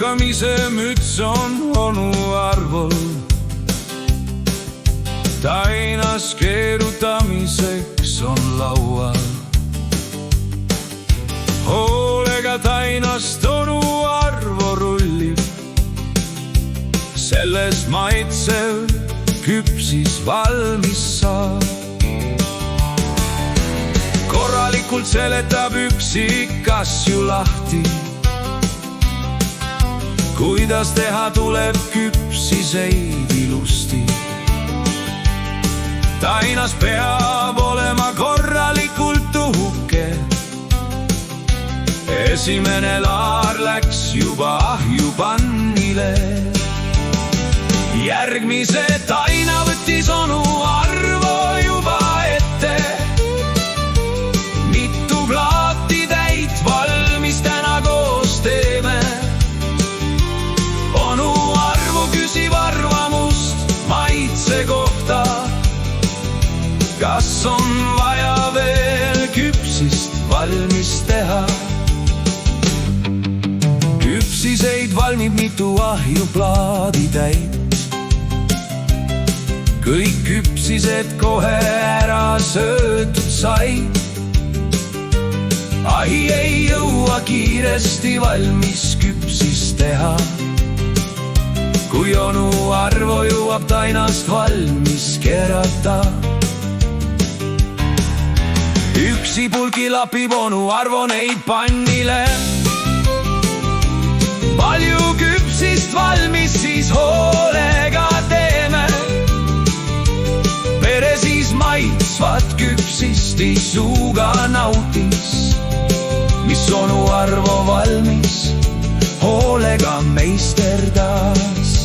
kokkamise müts on onu Arvol. Tainas keerutamiseks on laual. Hoolega tainast onu Arvo rullib. Selles maitsev küpsis valmis saab. Korralikult seletab üksik asju lahti. Kuidas teha tuleb küpsiseid ilusti. Tainas peab olema korralikult uhuke. Esimene laar läks juba ahjupannile. Järgmise taina võttis onu Arvo juba ette. Mitu plaati täit valmis täna koos teeme. Onu Arvo küsib arvamust maitse kohta. Kas on vaja veel küpsist valmis teha? Küpsiseid valmib mitu ahjuplaadi täit. Kõik küpsised kohe ära söötud said. Ahi ei jõua kiiresti valmis küpsist teha. Kui onu Arvo jõuab tainast valmis keerata. Üksipulgi lapib onu Arvo neid pannile. Palju küpsist valmis siis hoolega teeme. Pere siis maitsvat küpsist suuga nautis. Mis onu Arvo valmis hoolega meisterdas.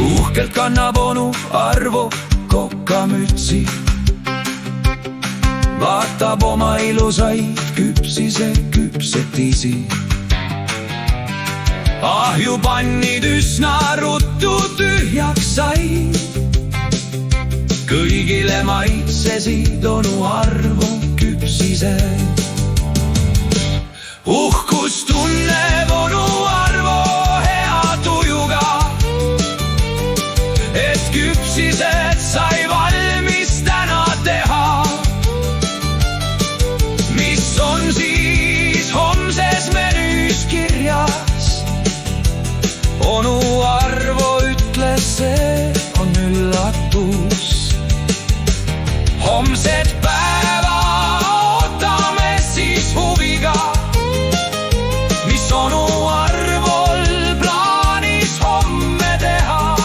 Uhkelt kannab onu Arvo kokkamütsi. Vaatab oma ilusaid küpsise küpsetisi. Ahjupannid üsna ruttu tühjaks sai. Kõigile maitsesid onu Arvo küpsised. Uhkus tunneb onu Arvo hea tujuga. Et küpsised sai valmis täna teha. Mis on siis homses menüüs kirjas? Onu Arvo ütles, see on üllatus. Homsed päeva ootame siis huviga. Mis onu Arvol plaanis homme teha?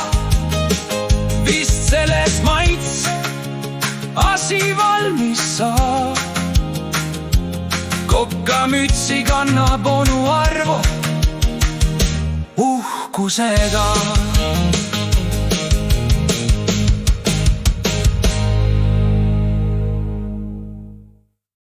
Vist selles maits asi valmis saab. Kokkamütsi kannab onu Arvo uhkusega.